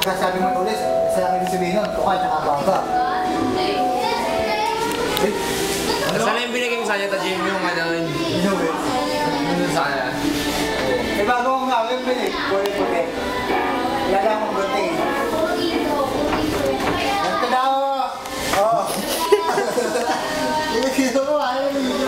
pagkasabi mo ulit, isa lang ibig sabihin nun, tukad at baba. Sana yung binigay ko sa kanya, Tajim, yung ano, yung sana. Eh, bago kong gawin, pinig, puti-puti. Lala mong puti. Ganito daw! Oo. Ito mo, ayaw mo.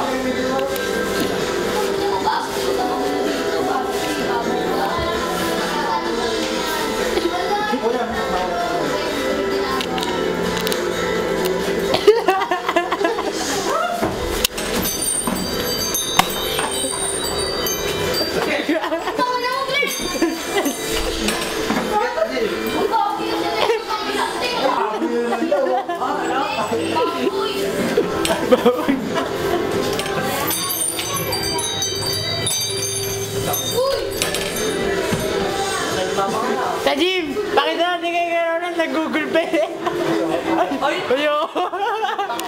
Tajim, pakita natin kayo gano'n nag-Google Pay. Ay! Ayo!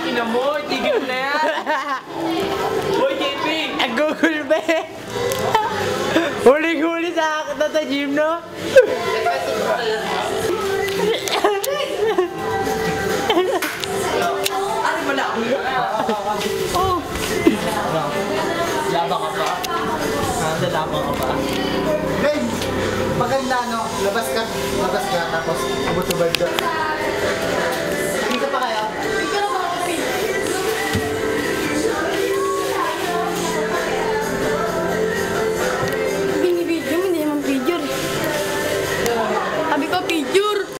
Ina mo, tigil na yan! Boy, JP! Nag-Google Pay. Huling-huli sa akin na Tajim, no? Ano ba na? Oh! Labang ka pa? Labang ka pa? Babe, maganda no, labas ka tapos ubod-ubad ka.